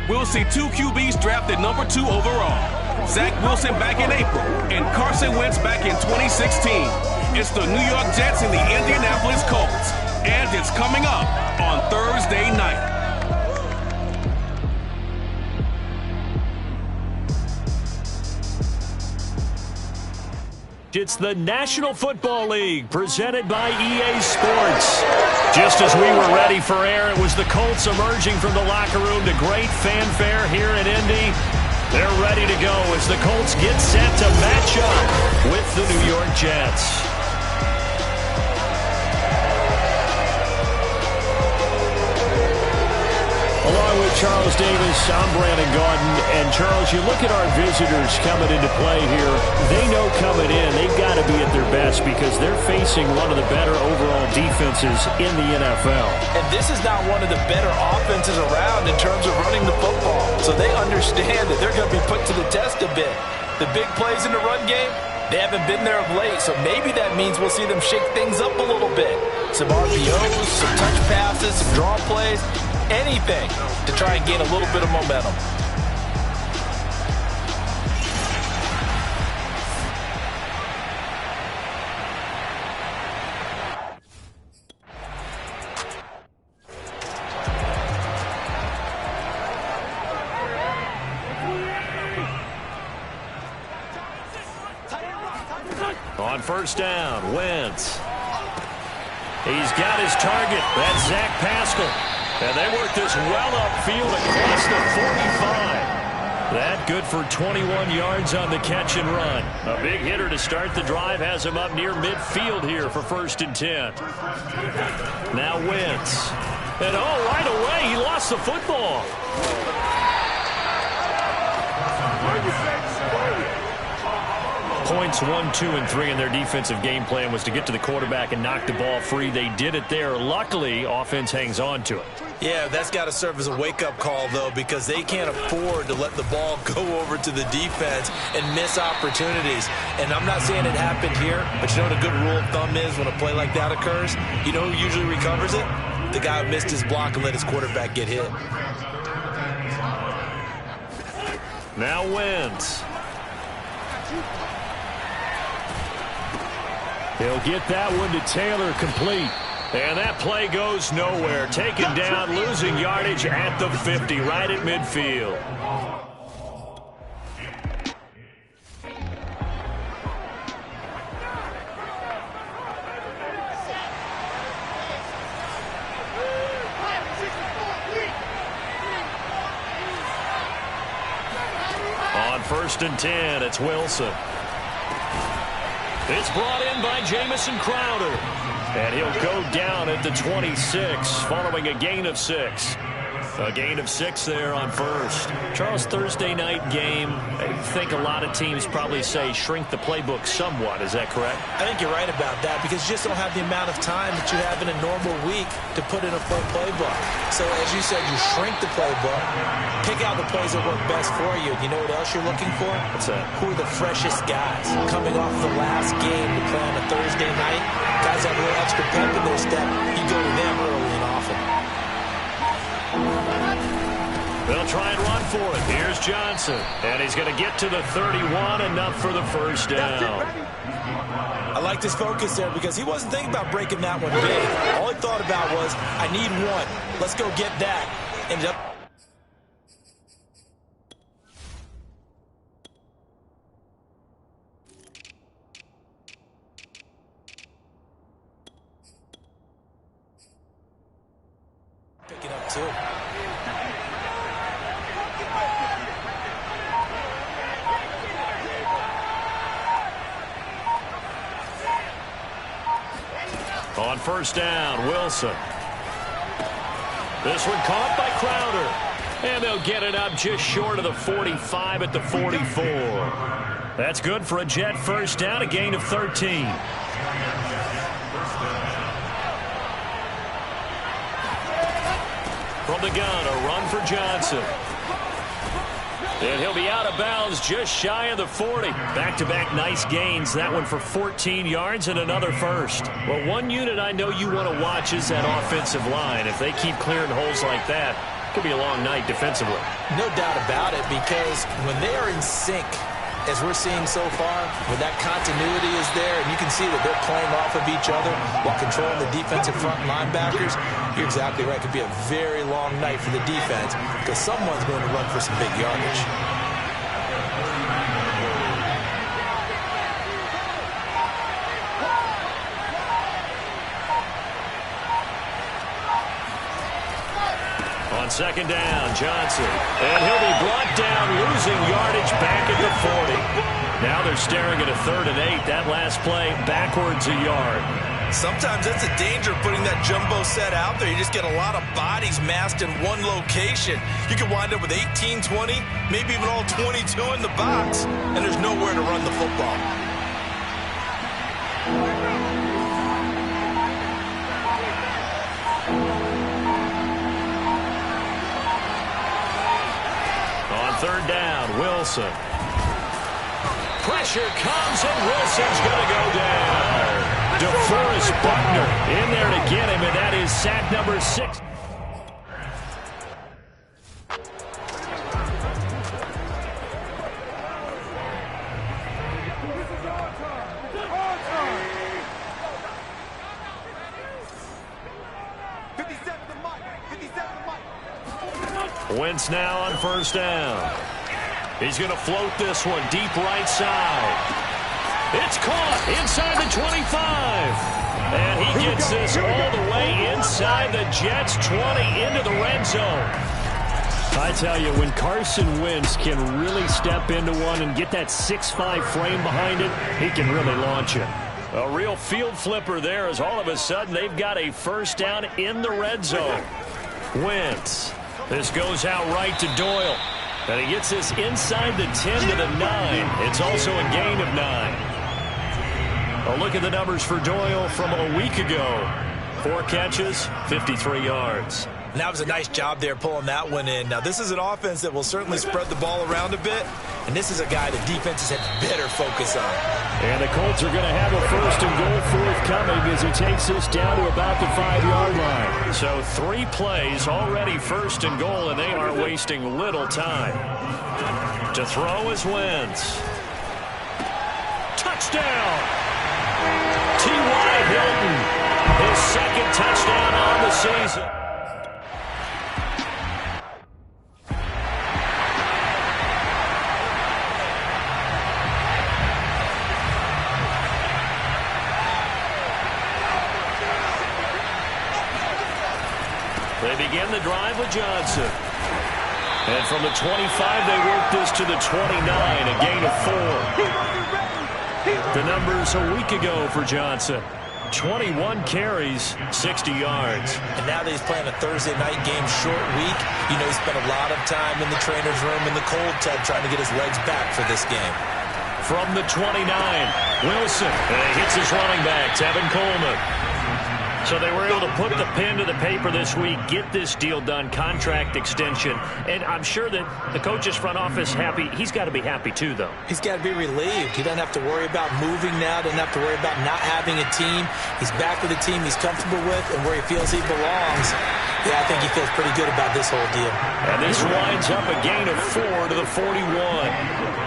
we'll see two QBs drafted number 2 overall. Zach Wilson back in April and Carson Wentz back in 2016. It's the New York Jets and the Indianapolis Colts. And it's coming up on Thursday night. It's the National Football League presented by EA Sports. Just as we were ready for air, it was the Colts emerging from the locker room to great fanfare here in Indy. They're ready to go as the Colts get set to match up with the New York Jets. Along with Charles Davis, I'm Brandon Gaudin. And Charles, you look at our visitors coming into play here. They know coming in they've got to be at their best because they're facing one of the better overall defenses in the NFL. And this is not one of the better offenses around in terms of running the football. So they understand that they're going to be put to the test a bit. The big plays in the run game, they haven't been there of late. So maybe that means we'll see them shake things up a little bit. Some RPOs, some touch passes, some draw plays. Anything to try and gain a little bit of momentum. On first down, Wentz. He's got his target. That's Zach Pascal. And they work this well upfield across the 45. That good for 21 yards on the catch and run. A big hitter to start the drive has him up near midfield here for 1st and 10. Now Wentz. And right away he lost the football. Points 1, 2, and 3 in their defensive game plan was to get to the quarterback and knock the ball free. They did it there. Luckily, offense hangs on to it. Yeah, that's got to serve as a wake-up call, though, because they can't afford to let the ball go over to the defense and miss opportunities. And I'm not saying it happened here, but you know what a good rule of thumb is when a play like that occurs? You know who usually recovers it? The guy who missed his block and let his quarterback get hit. Now Wentz. He'll get that one to Taylor complete. And that play goes nowhere. Taken down, losing yardage at the 50, right at midfield. On 1st and 10, it's Wilson. It's brought in by Jamison Crowder. And he'll go down at the 26 following a gain of 6. A gain of 6 there on first. Charles, Thursday night game, I think a lot of teams probably say shrink the playbook somewhat. Is that correct? I think you're right about that because you just don't have the amount of time that you have in a normal week to put in a full playbook. So as you said, you shrink the playbook, pick out the plays that work best for you. You know what else you're looking for? What's that? Who are the freshest guys coming off the last game to play on a Thursday night? Guys have a little extra pep in their step. You go to them early and often. They'll try and run for it. Here's Johnson. And he's going to get to the 31, enough for the first down. I like his focus there because he wasn't thinking about breaking that one big. All he thought about was, I need one. Let's go get that. Ended up. Picking up two. On first down, Wilson. This one caught by Crowder. And they'll get it up just short of the 45 at the 44. That's good for a Jet first down, a gain of 13. From the gun, a run for Johnson. And he'll be out of bounds just shy of the 40. Back-to-back nice gains. That one for 14 yards and another first. Well, one unit I know you want to watch is that offensive line. If they keep clearing holes like that, could be a long night defensively. No doubt about it, because when they are in sync, as we're seeing so far, when that continuity is there, and you can see that they're playing off of each other while controlling the defensive front linebackers, you're exactly right. It could be a very long night for the defense because someone's going to run for some big yardage. On second down, Johnson. And he'll be brought down, losing yardage back at the 40. Now they're staring at a 3rd and 8. That last play, backwards a yard. Sometimes that's a danger putting that jumbo set out there. You just get a lot of bodies massed in one location. You could wind up with 18, 20, maybe even all 22 in the box, and there's nowhere to run the football. On 3rd down, Wilson. Pressure comes, and Wilson's going to go down. DeForest Buckner in there to get him, and that is sack number 6. Wentz now on 1st down. He's going to float this one deep right side. It's caught inside the 25. And he gets this all the way inside the Jets 20 into the red zone. I tell you, when Carson Wentz can really step into one and get that 6'5" frame behind it, he can really launch it. A real field flipper there as all of a sudden they've got a 1st down in the red zone. Wentz. This goes out right to Doyle. And he gets this inside the 10 to the 9. It's also a gain of 9. A look at the numbers for Doyle from a week ago. 4 catches, 53 yards. And that was a nice job there pulling that one in. Now, this is an offense that will certainly spread the ball around a bit. And this is a guy that defenses have better focus on. And the Colts are going to have a 1st and goal forthcoming as he takes this down to about the 5-yard line. So 3 plays already 1st and goal, and they are wasting little time. To throw is Wentz. Touchdown! T.Y. Hilton, his 2nd touchdown on the season. They begin the drive with Johnson. And from the 25, they work this to the 29, a gain of 4. The numbers a week ago for Johnson. 21 carries, 60 yards. And now that he's playing a Thursday night game, short week, you know he spent a lot of time in the trainer's room in the cold tub trying to get his legs back for this game. From the 29, Wilson. And he hits his running back, Tevin Coleman. So they were able to put the pen to the paper this week, get this deal done, contract extension. And I'm sure that the coach's front office happy. He's got to be happy too, though. He's got to be relieved. He doesn't have to worry about moving now, doesn't have to worry about not having a team. He's back with a team he's comfortable with and where he feels he belongs. Yeah, I think he feels pretty good about this whole deal. And this winds up a gain of 4 to the 41.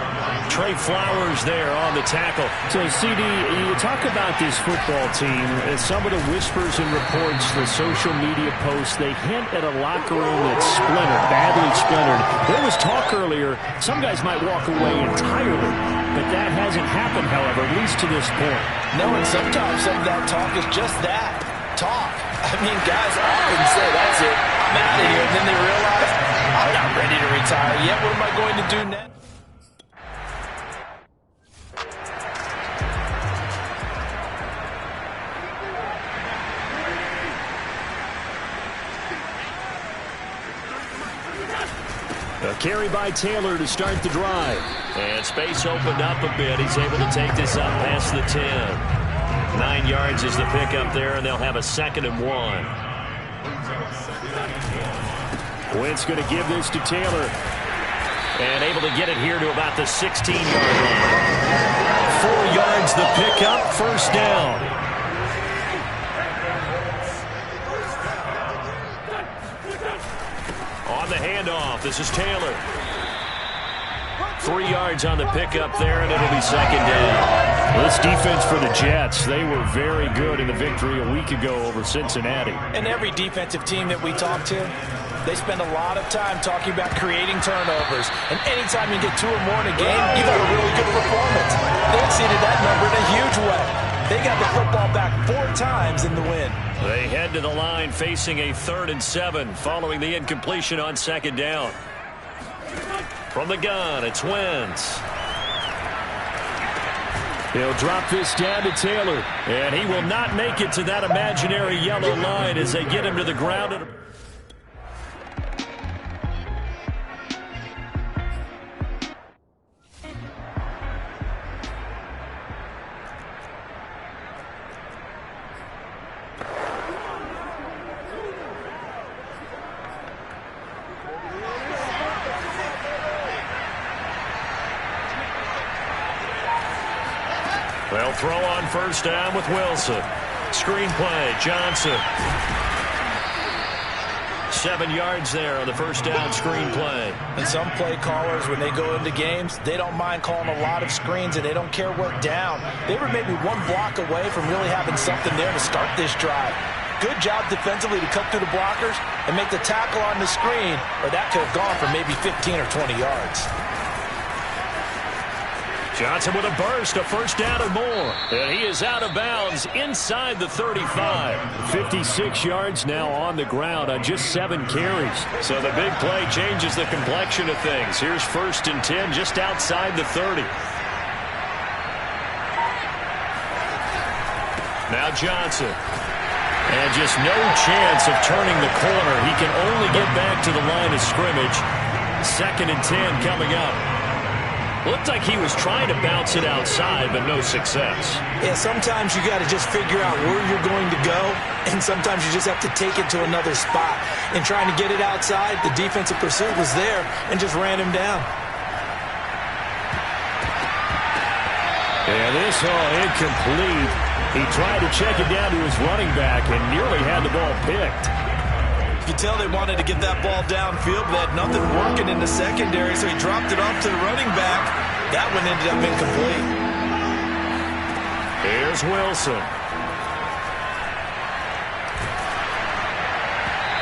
Trey Flowers there on the tackle. So, CD, you talk about this football team, and some of the whispers and reports, the social media posts, they hint at a locker room that's splintered, badly splintered. There was talk earlier, some guys might walk away entirely, but that hasn't happened, however, at least to this point. No, and sometimes some of that talk is just that, talk. I mean, guys often say, that's it, I'm out of here, and then they realize, I'm not ready to retire yet. What am I going to do next? A carry by Taylor to start the drive. And space opened up a bit. He's able to take this up past the 10. 9 yards is the pickup there, and they'll have a 2nd and 1. Wentz going to give this to Taylor. And able to get it here to about the 16-yard line. 4 yards the pickup, 1st down. On handoff. This is Taylor. 3 yards on the pickup there, and it'll be second down. Well, this defense for the Jets, they were very good in the victory a week ago over Cincinnati. And every defensive team that we talk to, they spend a lot of time talking about creating turnovers. And anytime you get 2 or more in a game, you've got a really good performance. They exceeded that number in a huge way. They got the football back 4 times in the win. They head to the line facing a 3rd and 7 following the incompletion on second down. From the gun, it's Wentz. He'll drop this down to Taylor. And he will not make it to that imaginary yellow line as they get him to the ground. They'll throw on first down with Wilson. Screenplay, Johnson. 7 yards there on the first down screenplay. And some play callers, when they go into games, they don't mind calling a lot of screens, and they don't care what down. They were maybe 1 block away from really having something there to start this drive. Good job defensively to cut through the blockers and make the tackle on the screen, or that could have gone for maybe 15 or 20 yards. Johnson with a burst, a first down and more. And he is out of bounds inside the 35. 56 yards now on the ground on just 7 carries. So the big play changes the complexion of things. Here's 1st and 10 just outside the 30. Now Johnson. And just no chance of turning the corner. He can only get back to the line of scrimmage. 2nd and 10 coming up. Looked like he was trying to bounce it outside, but no success. Yeah, sometimes you got to just figure out where you're going to go, and sometimes you just have to take it to another spot. And trying to get it outside, the defensive pursuit was there and just ran him down. And this incomplete. He tried to check it down to his running back and nearly had the ball picked. You could tell they wanted to get that ball downfield, but they had nothing working in the secondary, so he dropped it off to the running back. That one ended up incomplete. Here's Wilson.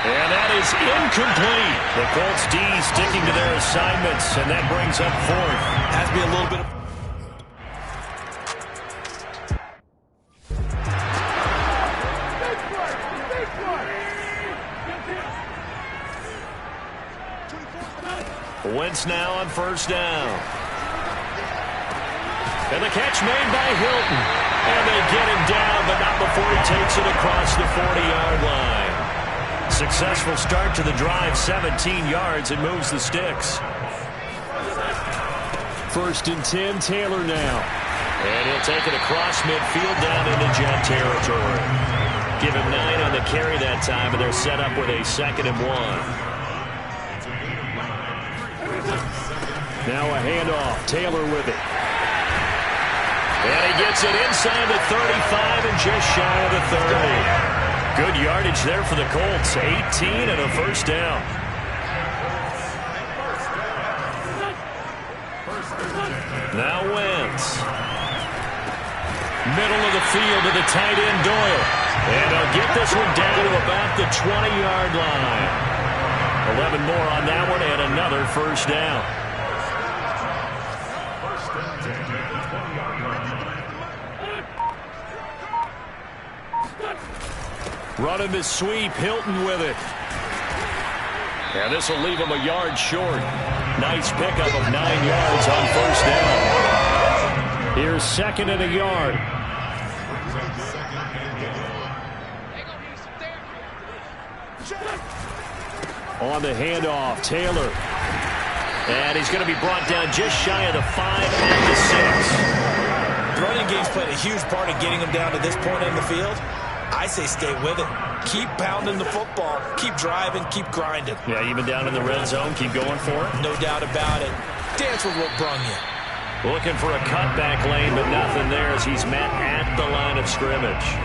And that is incomplete. The Colts D sticking to their assignments, and that brings up 4th. Has to be a little bit of... Wentz now on first down. And the catch made by Hilton. And they get him down, but not before he takes it across the 40-yard line. Successful start to the drive, 17 yards, and moves the sticks. 1st and 10, Taylor now. And he'll take it across midfield down into Jet territory. Give him 9 on the carry that time, and they're set up with a 2nd and 1. Now a handoff. Taylor with it. And he gets it inside the 35 and just shy of the 30. Good yardage there for the Colts. 18 and a first down. Now Wentz. Middle of the field to the tight end Doyle. And he'll get this one down to about the 20-yard line. 11 more on that one and another first down. Running the sweep, Hilton with it. And this will leave him a yard short. Nice pickup of 9 yards on first down. Here's 2nd and a yard. On the handoff, Taylor. And he's going to be brought down just shy of the 5 at the 6. The running game's played a huge part in getting him down to this point in the field. I say stay with it. Keep pounding the football. Keep driving. Keep grinding. Yeah, even down in the red zone, keep going for it. No doubt about it. Dance with what brung you. Looking for a cutback lane, but nothing there as he's met at the line of scrimmage.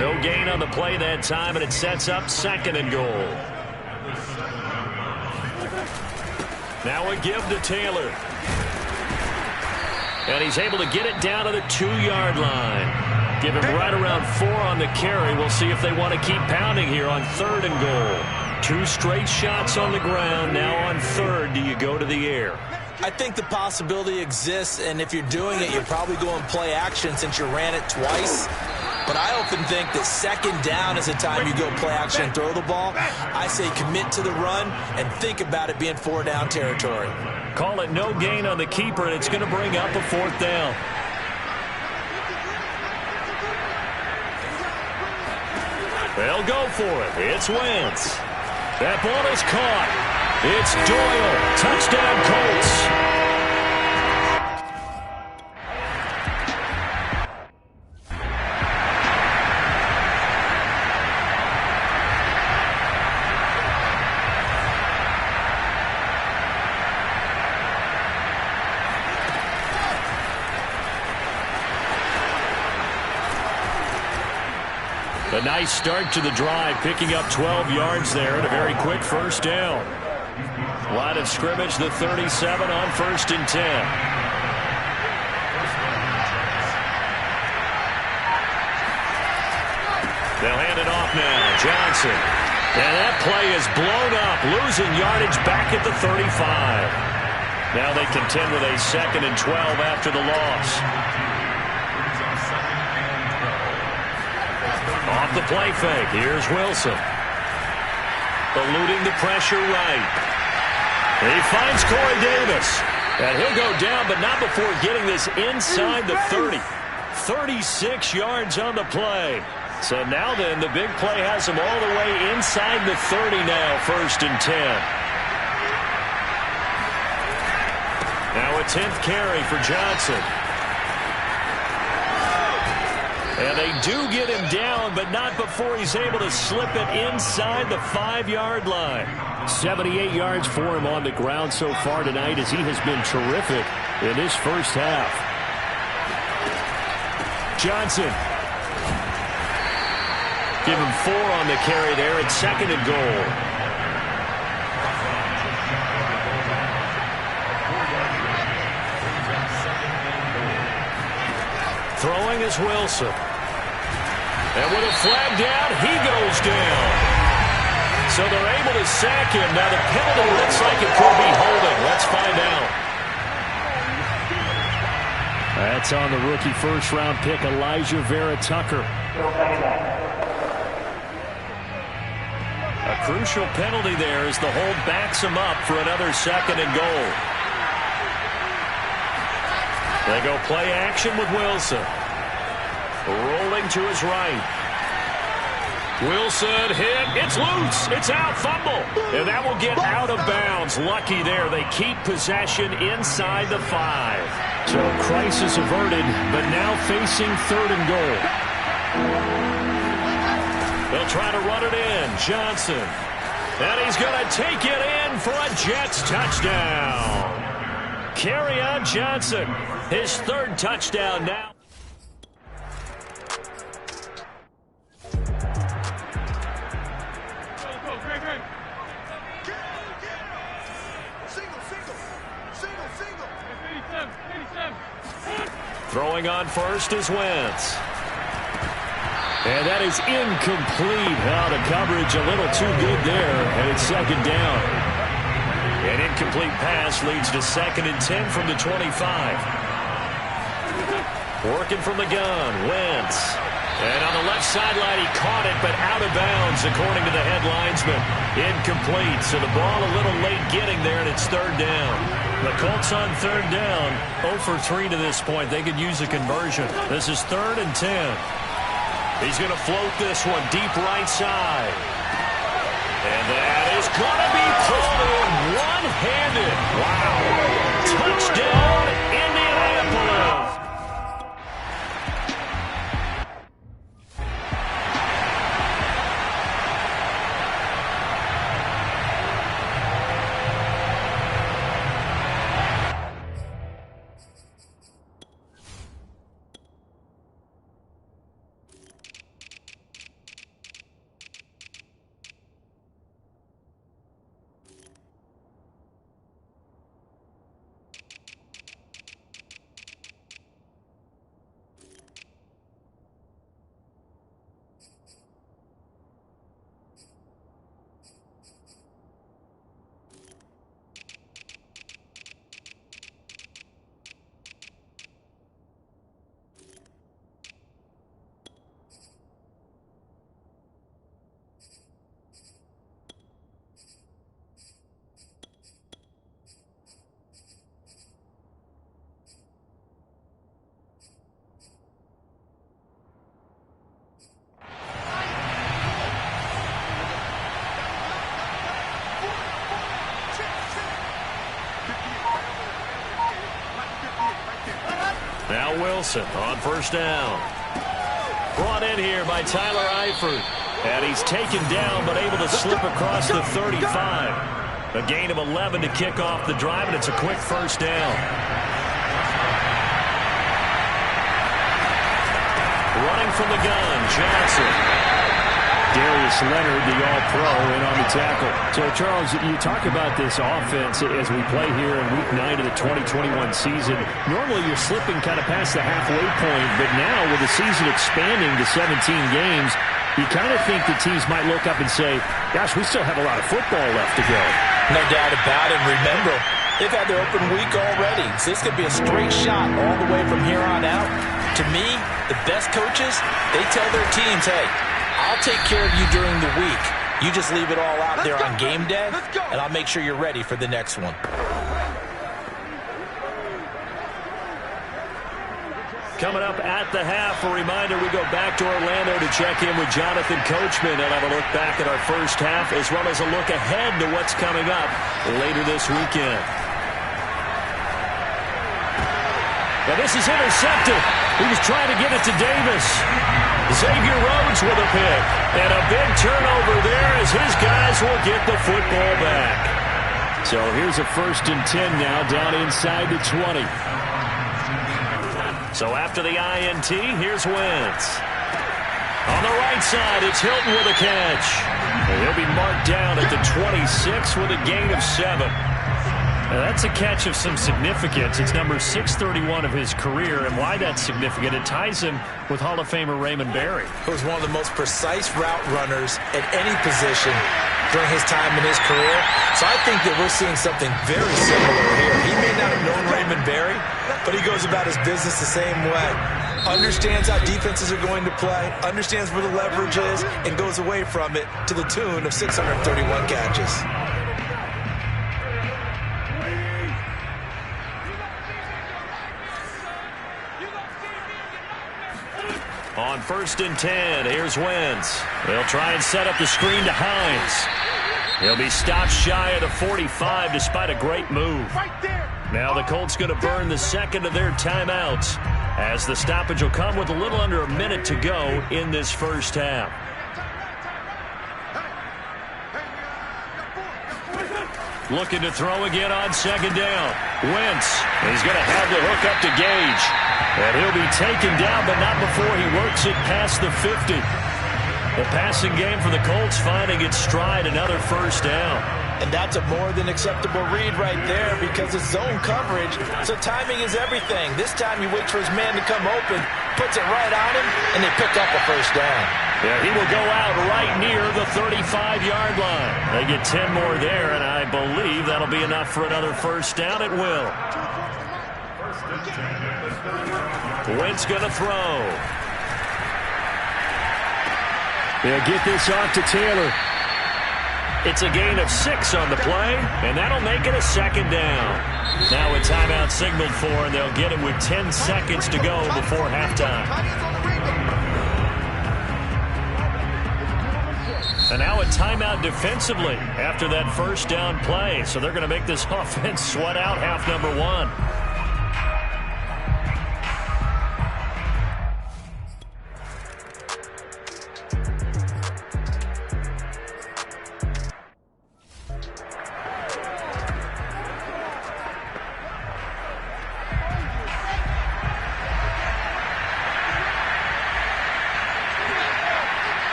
No gain on the play that time, and it sets up 2nd and goal. Now a give to Taylor. And he's able to get it down to the 2-yard line. Give him right around 4 on the carry. We'll see if they want to keep pounding here on 3rd and goal. 2 straight shots on the ground. Now on 3rd, do you go to the air? I think the possibility exists, and if you're doing it, you're probably going play action since you ran it twice. But I often think that 2nd down is the time you go play action and throw the ball. I say commit to the run and think about it being 4-down territory. Call it no gain on the keeper, and it's going to bring up a 4th down. They'll go for it. It's Wentz. That ball is caught. It's Doyle. Touchdown, Colts. A nice start to the drive, picking up 12 yards there and a very quick 1st down. Line of scrimmage, the 37 on 1st and 10. They'll hand it off now. Johnson. And that play is blown up, losing yardage back at the 35. Now they contend with a 2nd and 12 after the loss. Off the play fake. Here's Wilson. Eluding the pressure right. He finds Corey Davis. And he'll go down, but not before getting this inside the 30. 36 yards on the play. So now then, the big play has him all the way inside the 30 now, 1st and 10. Now a 10th carry for Johnson. And they do get him down, but not before he's able to slip it inside the 5-yard line. 78 yards for him on the ground so far tonight, as he has been terrific in this first half. Johnson. Give him 4 on the carry there at 2nd and goal. Throwing is Wilson. And with a flag down, he goes down. So they're able to sack him. Now the penalty looks like it could be holding. Let's find out. That's on the rookie first-round pick, Elijah Vera Tucker. A crucial penalty there as the hold backs him up for another 2nd and goal. They go play action with Wilson. Rolling to his right. Wilson hit. It's loose. It's out. Fumble. And that will get out of bounds. Lucky there. They keep possession inside the 5. So crisis averted, but now facing 3rd and goal. They'll try to run it in. Johnson. And he's going to take it in for a Jets touchdown. Kerryon Johnson. His 3rd touchdown now. Throwing on first is Wentz. And that is incomplete. The coverage a little too good there, and it's 2nd down. An incomplete pass leads to 2nd and 10 from the 25. Working from the gun, Wentz. And on the left sideline, he caught it, but out of bounds, according to the head linesman. Incomplete, so the ball a little late getting there, and it's 3rd down. The Colts on 3rd down, 0 for 3 to this point. They could use a conversion. This is 3rd and 10. He's going to float this one deep right side. And that is going to be pulled in one-handed. Wow. Touchdown, Indianapolis. Now Wilson on first down. Brought in here by Tyler Eifert. And he's taken down but able to slip across the 35. A gain of 11 to kick off the drive, and it's a quick first down. Running from the gun, Johnson. Darius Leonard, the All-Pro, in on the tackle. So, Charles, you talk about this offense as we play here in Week 9 of the 2021 season. Normally, you're slipping kind of past the halfway point, but now with the season expanding to 17 games, you kind of think the teams might look up and say, gosh, we still have a lot of football left to go. No doubt about it. Remember, they've had their open week already, so this could be a straight shot all the way from here on out. To me, the best coaches, they tell their teams, hey, I'll take care of you during the week. You just leave it all out there on game day, and I'll make sure you're ready for the next one. Coming up at the half, a reminder, we go back to Orlando to check in with Jonathan Coachman and have a look back at our first half as well as a look ahead to what's coming up later this weekend. Now this is intercepted. He was trying to get it to Davis. Xavier Rhodes with a pick. And a big turnover there as his guys will get the football back. So here's a 1st and 10 now down inside the 20. So after the INT, here's Wentz. On the right side, it's Hilton with a catch. And he'll be marked down at the 26 with a gain of 7. Now that's a catch of some significance. It's number 631 of his career, and why that's significant, it ties him with Hall of Famer Raymond Berry. He was one of the most precise route runners at any position during his time in his career. So I think that we're seeing something very similar here. He may not have known Raymond Berry, but he goes about his business the same way. Understands how defenses are going to play, understands where the leverage is, and goes away from it to the tune of 631 catches. On 1st and 10, here's Wentz. They'll try and set up the screen to Hines. He'll be stopped shy of the 45 despite a great move. Now the Colts going to burn the second of their timeouts as the stoppage will come with a little under a minute to go in this first half. Looking to throw again on 2nd down. Wentz, he's going to have the hook up to Gage. And he'll be taken down, but not before he works it past the 50. The passing game for the Colts finding its stride, another 1st down. And that's a more than acceptable read right there because it's zone coverage, so timing is everything. This time he waits for his man to come open, puts it right on him, and they pick up a 1st down. Yeah, he will go out right near the 35-yard line. They get 10 more there, and I believe that'll be enough for another 1st down. It will. Wentz going to throw. They'll get this off to Taylor. It's a gain of 6 on the play, and that'll make it a 2nd down. Now a timeout signaled for, and they'll get it with 10 seconds to go before halftime. And now a timeout defensively after that 1st down play. So they're going to make this offense sweat out half number 1.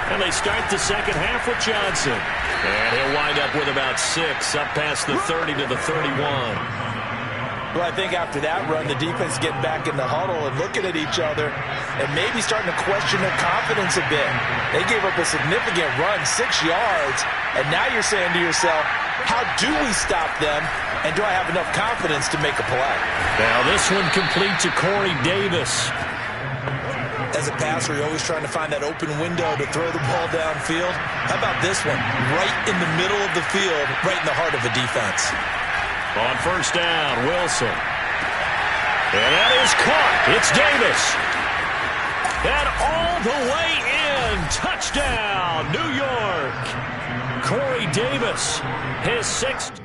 And they start the second half with Johnson. And he'll wind up with about 6, up past the 30 to the 31. Well, I think after that run, the defense getting back in the huddle and looking at each other and maybe starting to question their confidence a bit. They gave up a significant run, 6 yards, and now you're saying to yourself, how do we stop them, and do I have enough confidence to make a play? Now this one complete to Corey Davis. As a passer, you're always trying to find that open window to throw the ball downfield. How about this one? Right in the middle of the field, right in the heart of a defense. On 1st down, Wilson. And that is caught. It's Davis. And all the way in. Touchdown, New York. Corey Davis, his sixth.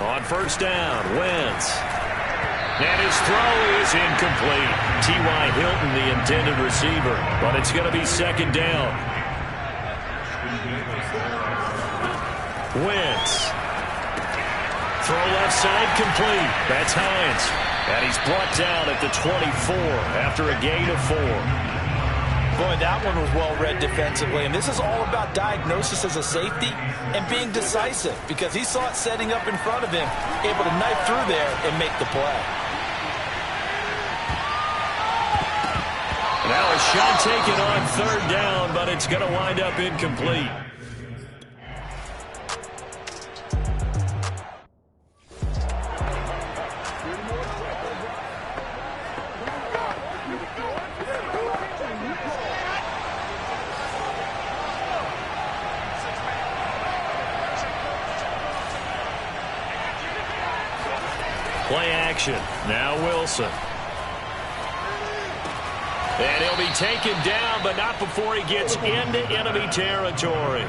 On first down, Wentz. And his throw is incomplete. T.Y. Hilton, the intended receiver, but it's going to be second down. Wentz. Throw left side complete. That's Hines. And he's brought down at the 24 after a gain of 4. Boy, that one was well read defensively, and this is all about diagnosis as a safety and being decisive because he saw it setting up in front of him, able to knife through there and make the play. Now a shot taken on third down, but it's going to wind up incomplete. Play action. Now Wilson. And he'll be taken down, but not before he gets into enemy territory.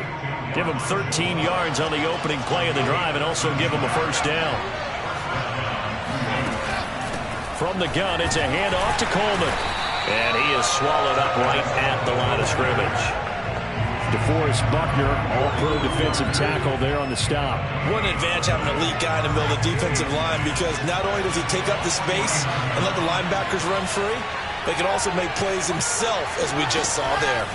Give him 13 yards on the opening play of the drive and also give him a first down. From the gun, it's a handoff to Coleman. And he is swallowed up right at the line of scrimmage. DeForest Buckner, all-pro defensive tackle there on the stop. What an advantage having an elite guy in the middle of the defensive line because not only does he take up the space and let the linebackers run free, but he can also make plays himself, as we just saw there.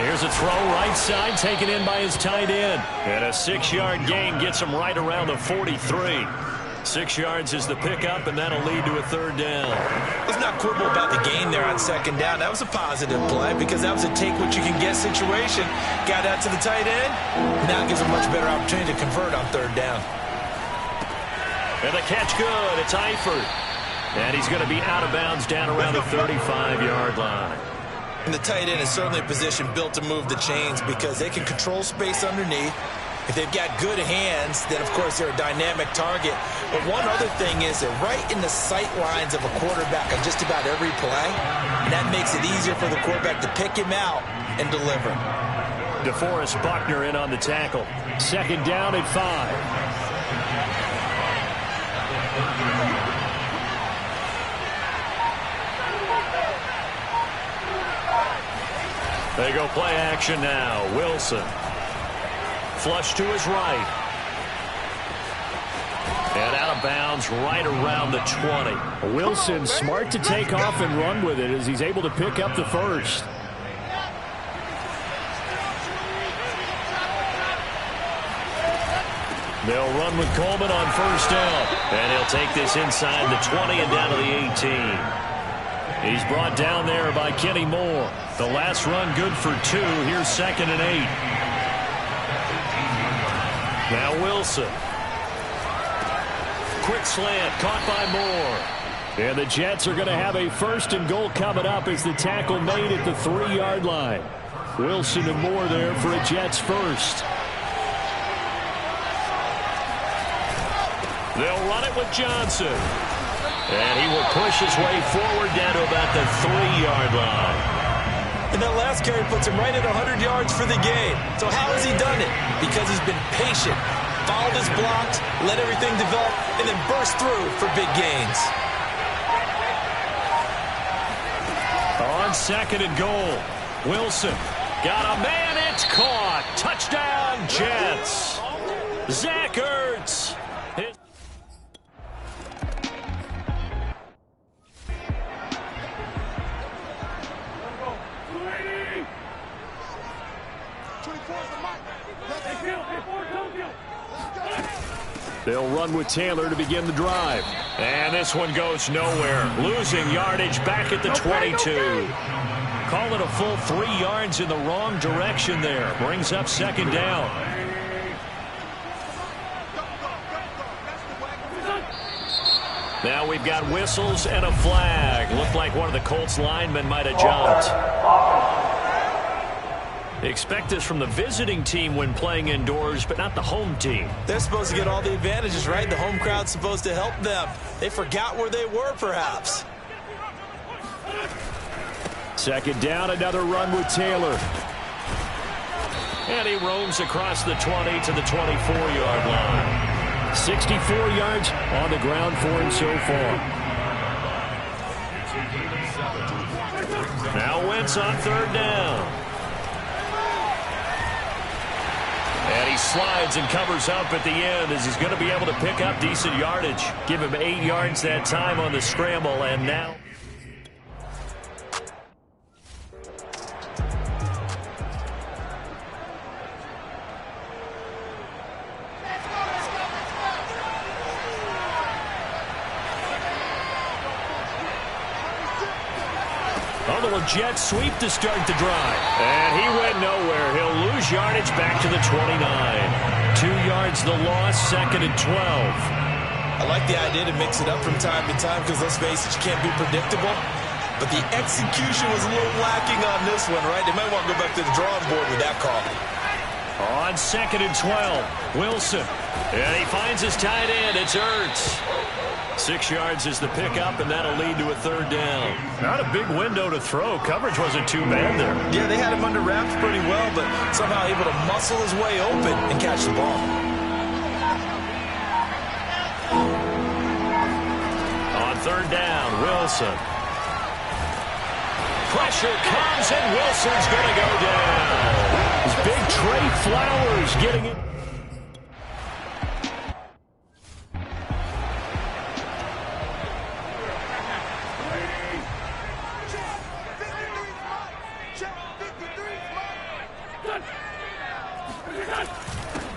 Here's a throw right side taken in by his tight end. And a 6-yard gain gets him right around the 43. 6 yards is the pickup, and that'll lead to a third down. Let's not quibble about the gain there on second down. That was a positive play because that was a take-what-you-can-get situation. Got out to the tight end. Now gives a much better opportunity to convert on third down. And the catch good. It's Eifert. And he's going to be out of bounds down around the 35-yard line. And the tight end is certainly a position built to move the chains because they can control space underneath. If they've got good hands, then, of course, they're a dynamic target. But one other thing is they're right in the sight lines of a quarterback on just about every play. And that makes it easier for the quarterback to pick him out and deliver. DeForest Buckner in on the tackle. Second down at 5. They go play action now. Wilson. Flush to his right. And out of bounds right around the 20. Wilson smart to take off and run with it as he's able to pick up the first. They'll run with Coleman on first down. And he'll take this inside the 20 and down to the 18. He's brought down there by Kenny Moore. The last run good for 2. Here's second and 8. Now Wilson. Quick slant caught by Moore. And the Jets are going to have a first and goal coming up as the tackle made at the 3-yard line. Wilson and Moore there for a Jets first. They'll run it with Johnson. And he will push his way forward down to about the 3-yard line. And that last carry puts him right at 100 yards for the game. So how has he done it? Because he's been patient, followed his blocks, let everything develop, and then burst through for big gains. On second and goal, Wilson got a man. It's caught. Touchdown, Jets. Zach Ertz. They'll run with Taylor to begin the drive. And this one goes nowhere. Losing yardage back at the 22. Call it a full 3 yards in the wrong direction there. Brings up second down. Now we've got whistles and a flag. Looked like one of the Colts linemen might have jumped. Expect this from the visiting team when playing indoors, but not the home team. They're supposed to get all the advantages, right? The home crowd's supposed to help them. They forgot where they were, perhaps. Second down, another run with Taylor. And he roams across the 20 to the 24-yard line. 64 yards on the ground for him so far. Now Wentz on third down. And he slides and covers up at the end as he's going to be able to pick up decent yardage. Give him 8 yards that time on the scramble, and now... jet sweep to start the drive. And he went nowhere. He'll lose yardage back to the 29. 2 yards the loss, second and 12. I like the idea to mix it up from time to time because, let's face it, you can't be predictable. But the execution was a little lacking on this one, right? They might want to go back to the drawing board with that call. On second and 12, Wilson. And he finds his tight end. It's Ertz. 6 yards is the pickup, and that'll lead to a third down. Not a big window to throw. Coverage wasn't too bad there. Yeah, they had him under wraps pretty well, but somehow able to muscle his way open and catch the ball. On third down, Wilson. Pressure comes, and Wilson's going to go down. This big Trey Flowers getting it.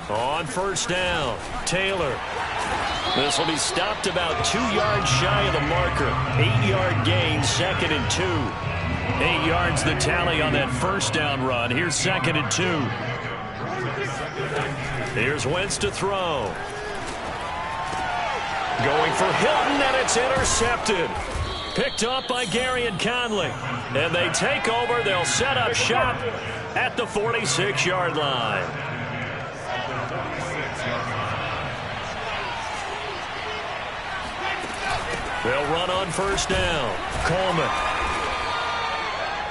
On first down, Taylor. This will be stopped about 2 yards shy of the marker. 8-yard gain, second and 2. 8 yards the tally on that first down run. Here's second and 2. Here's Wentz to throw. Going for Hilton, and it's intercepted. Picked up by Gary and Conley. And they take over. They'll set up shop at the 46-yard line. They'll run on first down. Coleman.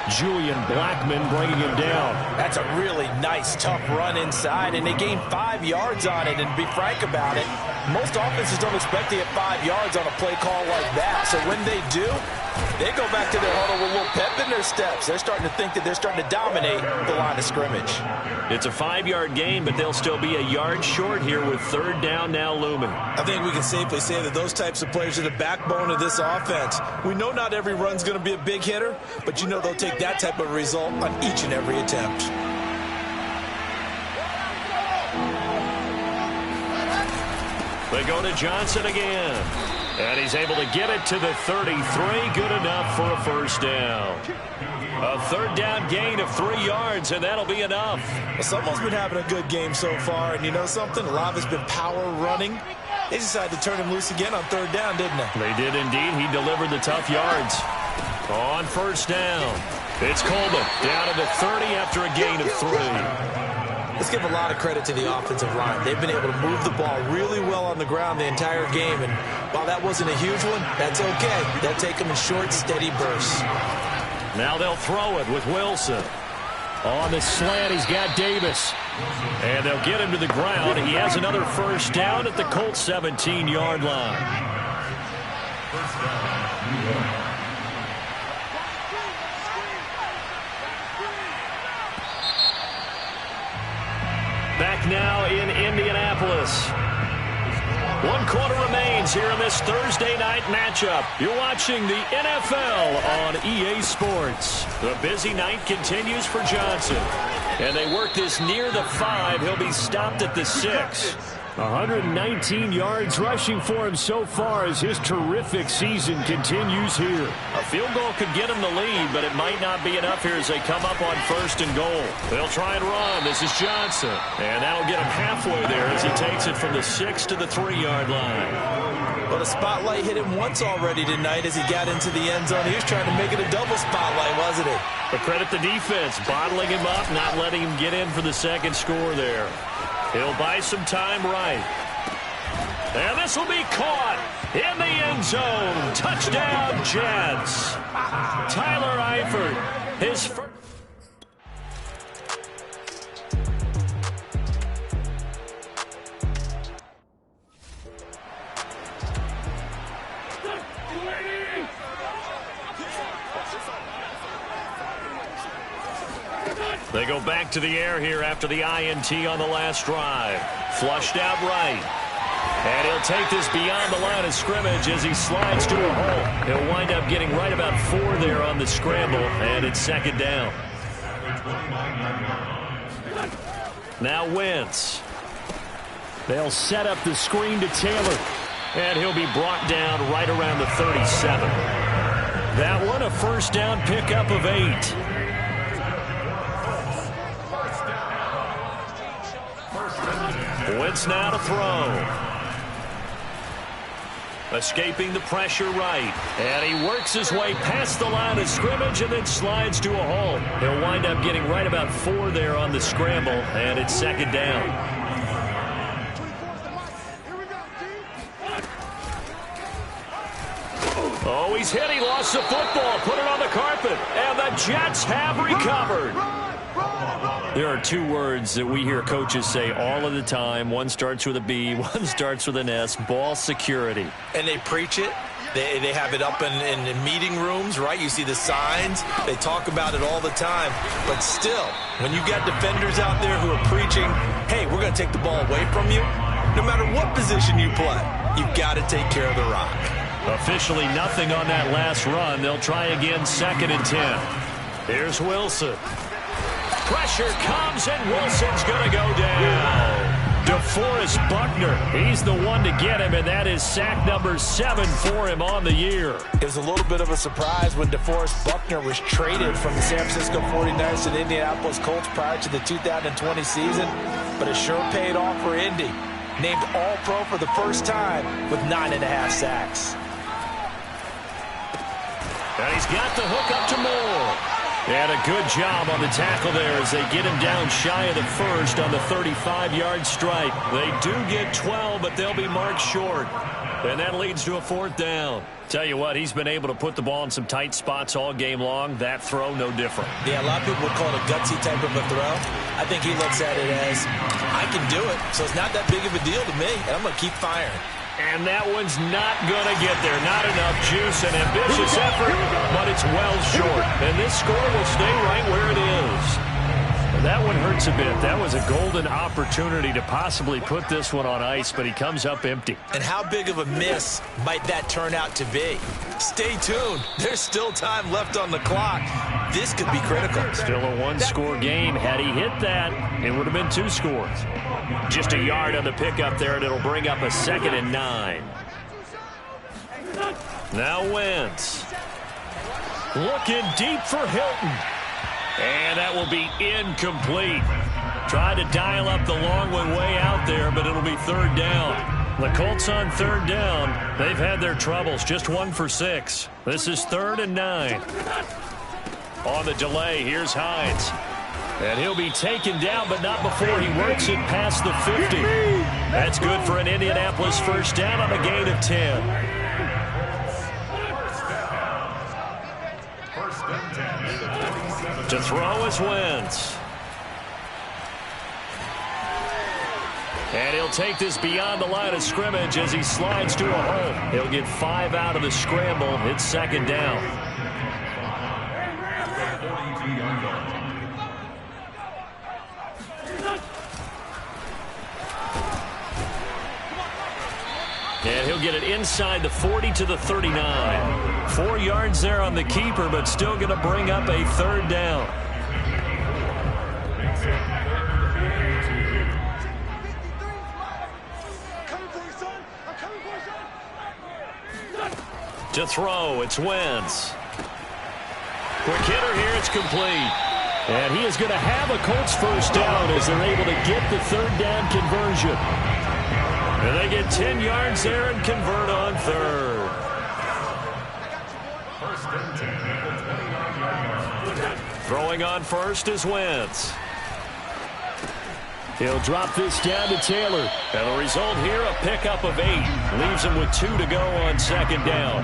Julian Blackmon bringing him down. That's a really nice, tough run inside, and they gained 5 yards on it. And to be frank about it, most offenses don't expect to get 5 yards on a play call like that. So when they do, they go back to their huddle with a little pep in their steps. They're starting to think that they're starting to dominate the line of scrimmage. It's a 5-yard gain, but they'll still be a yard short here with third down now looming. I think we can safely say that those types of players are the backbone of this offense. We know not every run's going to be a big hitter, but you know they'll take that type of result on each and every attempt. They go to Johnson again. And he's able to get it to the 33. Good enough for a first down. A third down gain of 3 yards, and that'll be enough. Well, someone's been having a good game so far, and you know something? A lot of it's been power running. They decided to turn him loose again on third down, didn't they? They did indeed. He delivered the tough yards. On first down, it's Coleman down to the 30 after a gain of 3. Let's give a lot of credit to the offensive line. They've been able to move the ball really well on the ground the entire game, and while that wasn't a huge one, that's okay. They'll take them in short, steady bursts. Now they'll throw it with Wilson. On the slant, he's got Davis. And they'll get him to the ground. He has another first down at the Colts 17-yard line. Back now in Indianapolis. 1 quarter remains here in this Thursday night matchup. You're watching the NFL on EA Sports. The busy night continues for Johnson. And they work this near the 5. He'll be stopped at the 6. 119 yards rushing for him so far as his terrific season continues here. A field goal could get him the lead, but it might not be enough here as they come up on first and goal. They'll try and run. This is Johnson. And that'll get him halfway there as he takes it from the 6 to the 3-yard line. Well, the spotlight hit him once already tonight as he got into the end zone. He was trying to make it a double spotlight, wasn't he? But credit the defense, bottling him up, not letting him get in for the second score there. He'll buy some time right. And this will be caught in the end zone. Touchdown, Jets. Tyler Eifert, his first. They go back to the air here after the INT on the last drive. Flushed out right. And he'll take this beyond the line of scrimmage as he slides to a hole. He'll wind up getting right about 4 there on the scramble, and it's second down. Now Wentz. They'll set up the screen to Taylor, and he'll be brought down right around the 37. That one a first down pickup of 8. Wentz now to throw. Escaping the pressure right. And he works his way past the line of scrimmage and then slides to a hole. He'll wind up getting right about 4 there on the scramble, and it's second down. Oh, he's hit. He lost the football. Put it on the carpet. And the Jets have recovered. There are 2 words that we hear coaches say all of the time. One starts with a B, one starts with an S, ball security. And they preach it. They have it up in meeting rooms, right? You see the signs. They talk about it all the time. But still, when you got defenders out there who are preaching, hey, we're going to take the ball away from you, no matter what position you play, you've got to take care of the rock. Officially nothing on that last run. They'll try again, second and 10. Here's Wilson. Pressure comes, and Wilson's going to go down. DeForest Buckner, he's the one to get him, and that is sack number 7 for him on the year. It was a little bit of a surprise when DeForest Buckner was traded from the San Francisco 49ers to the Indianapolis Colts prior to the 2020 season, but it sure paid off for Indy. Named All-Pro for the first time with 9.5 sacks. And he's got the hook up to Moore. And a good job on the tackle there as they get him down shy of the first on the 35-yard strike. They do get 12, but they'll be marked short. And that leads to a 4th down. Tell you what, he's been able to put the ball in some tight spots all game long. That throw, no different. Yeah, a lot of people would call it a gutsy type of a throw. I think he looks at it as, I can do it, so it's not that big of a deal to me, and I'm going to keep firing. And that one's not going to get there. Not enough juice and ambitious effort, but it's well short. And this score will stay right where it is. And that one hurts a bit. That was a golden opportunity to possibly put this one on ice, but he comes up empty. And how big of a miss might that turn out to be? Stay tuned. There's still time left on the clock. This could be critical. Still a 1-score game. Had he hit that, it would have been 2 scores. Just a yard on the pickup there, and it'll bring up a 2nd and 9. Now Wentz. Looking deep for Hilton. And that will be incomplete. Tried to dial up the long one way out there, but it'll be 3rd down. The Colts on 3rd down. They've had their troubles. Just 1 for 6. This is 3rd and 9. On the delay, here's Hines. And he'll be taken down, but not before he works it past the 50. That's good for an Indianapolis first down on a gain of 10. To throw is Wentz. And he'll take this beyond the line of scrimmage as he slides to a hole. He'll get 5 out of the scramble. It's 2nd down. And he'll get it inside the 40 to the 39. 4 yards there on the keeper, but still going to bring up a 3rd down. To throw, it's Wentz. Quick hitter here, it's complete. And he is going to have a Colts first down as they're able to get the 3rd down conversion. And they get 10 yards there and convert on third. Throwing on first is Wentz. He'll drop this down to Taylor. And the result here, a pickup of 8. Leaves him with 2 to go on second down.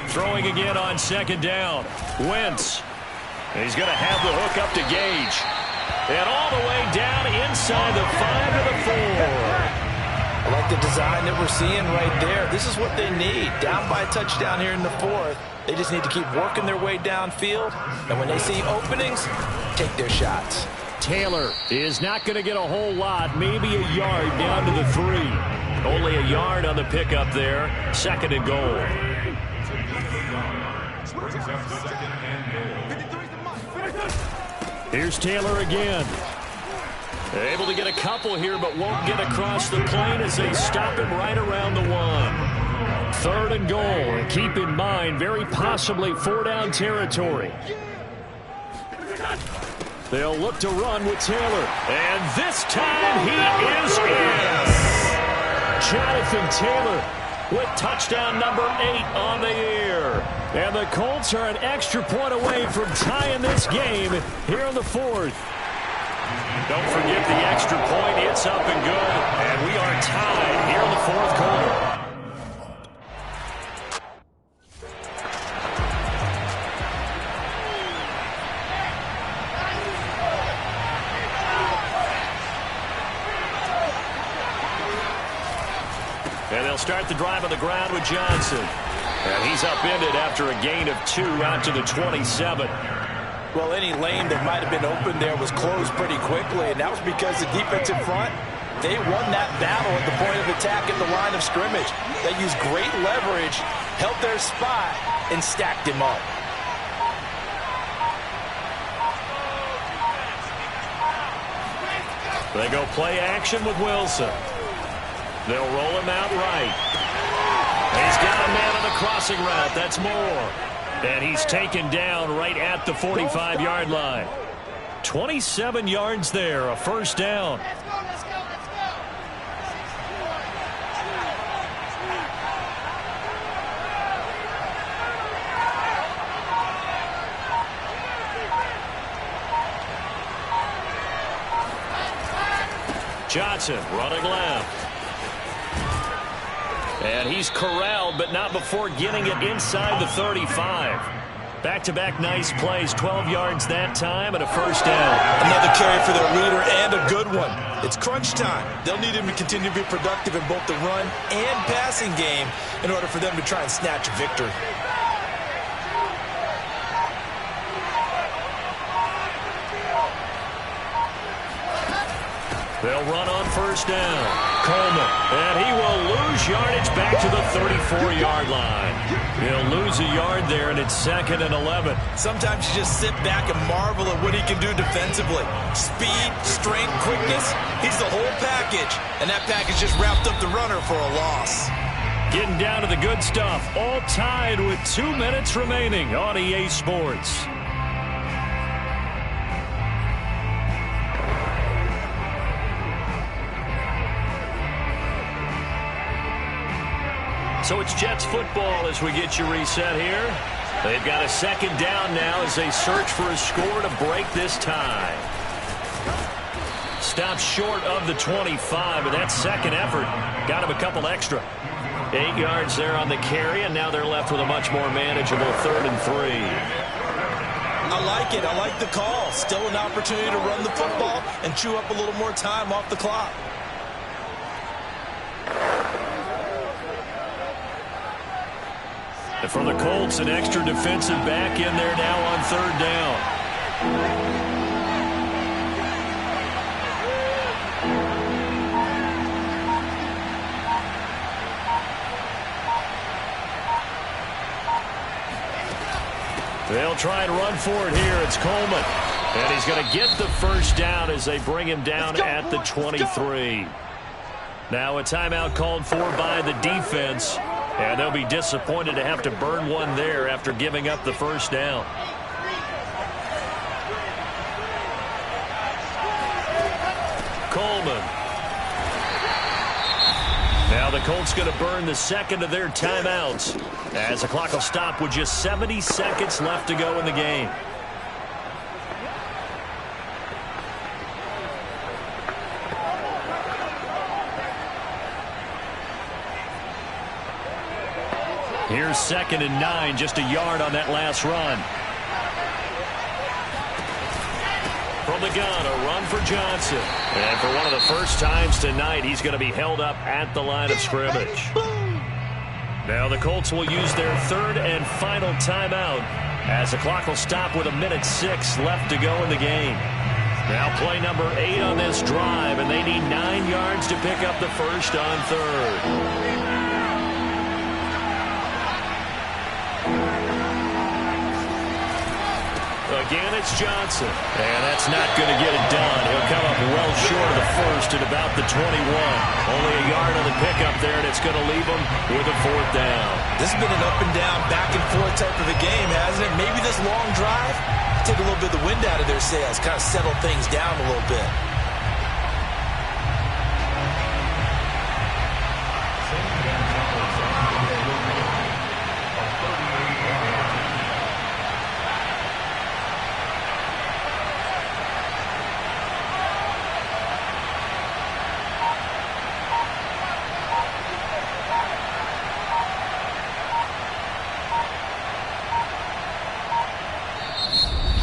Throwing again on second down. Wentz. And he's going to have the hook up to Gage. And all the way down inside the 5 to the 4. I like the design that we're seeing right there. This is what they need. Down by a touchdown here in the 4th. They just need to keep working their way downfield. And when they see openings, take their shots. Taylor is not going to get a whole lot. Maybe a yard down to the 3. Only a yard on the pickup there. 2nd and goal. Here's Taylor again. Able to get a couple here, but won't get across the plane as they stop him right around the 1. 3rd and goal. And keep in mind, very possibly 4-down territory. They'll look to run with Taylor. And this time he is in. Jonathan Taylor with touchdown number 8 on the year. And the Colts are an extra point away from tying this game here in the 4th. Don't forget the extra point. It's up and good. And we are tied here in the 4th quarter. And they'll start the drive on the ground with Johnson. And he's upended after a gain of 2 out to the 27. Well, any lane that might have been open there was closed pretty quickly, and that was because the defense in front, they won that battle at the point of attack at the line of scrimmage. They used great leverage, held their spot, and stacked him up. They go play action with Wilson. They'll roll him out right. He's got a man on the crossing route. That's Moore. And he's taken down right at the 45-yard line. 27 yards there, a 1st down. Let's go, let's go, let's go. Johnson running left. And he's corralled, but not before getting it inside the 35. Back-to-back nice plays, 12 yards that time, and a 1st down. Another carry for their leader, and a good one. It's crunch time. They'll need him to continue to be productive in both the run and passing game in order for them to try and snatch a victory. They'll run on 1st down. Coleman, and he will lose yardage back to the 34-yard line. He'll lose a yard there, and it's 2nd and 11. Sometimes you just sit back and marvel at what he can do defensively. Speed, strength, quickness, he's the whole package. And that package just wrapped up the runner for a loss. Getting down to the good stuff, all tied with 2 minutes remaining on EA Sports. So it's Jets football as we get you reset here. They've got a 2nd down now as they search for a score to break this tie. Stopped short of the 25, but that 2nd effort got him a couple extra. 8 yards there on the carry, and now they're left with a much more manageable 3rd and 3. I like it. I like the call. Still an opportunity to run the football and chew up a little more time off the clock. And for the Colts, an extra defensive back in there now on 3rd down. They'll try and run for it here. It's Coleman. And he's going to get the 1st down as they bring him down at the 23. Now a timeout called for by the defense. And they'll be disappointed to have to burn one there after giving up the 1st down. Coleman. Now the Colts going to burn the second of their timeouts as the clock will stop with just 70 seconds left to go in the game. Here's 2nd and 9, just a yard on that last run. From the gun, a run for Johnson. And for one of the first times tonight, he's going to be held up at the line of scrimmage. Now the Colts will use their 3rd and final timeout as the clock will stop with 1:06 left to go in the game. Now play number 8 on this drive, and they need 9 yards to pick up the first on 3rd. Again, it's Johnson. And that's not going to get it done. He'll come up well short of the first at about the 21. Only a yard on the pickup there, and it's going to leave him with a 4th down. This has been an up and down, back and forth type of a game, hasn't it? Maybe this long drive, take a little bit of the wind out of their sails, kind of settle things down a little bit.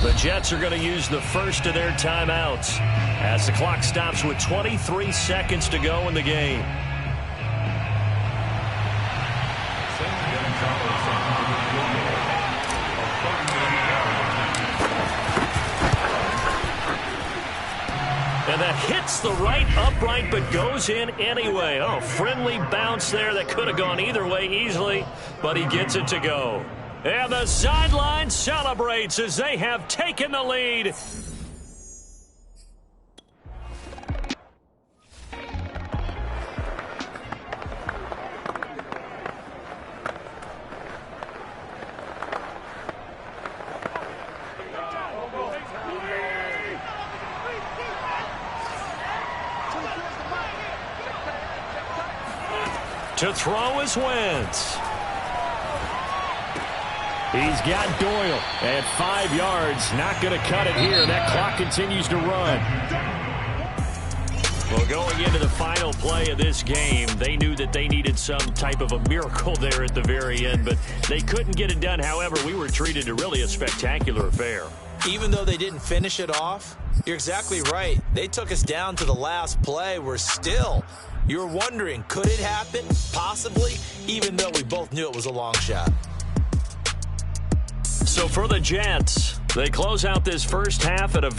The Jets are going to use the first of their timeouts as the clock stops with 23 seconds to go in the game. And that hits the right upright but goes in anyway. Oh, friendly bounce there that could have gone either way easily, but he gets it to go. And the sideline celebrates as they have taken the lead. To throw is Wentz. He's got Doyle at 5 yards. Not going to cut it here. That clock continues to run. Well, going into the final play of this game, they knew that they needed some type of a miracle there at the very end, but they couldn't get it done. However, we were treated to really a spectacular affair. Even though they didn't finish it off, you're exactly right. They took us down to the last play. We're still, you're wondering, could it happen? Possibly, even though we both knew it was a long shot. So for the Jets, they close out this first half at a very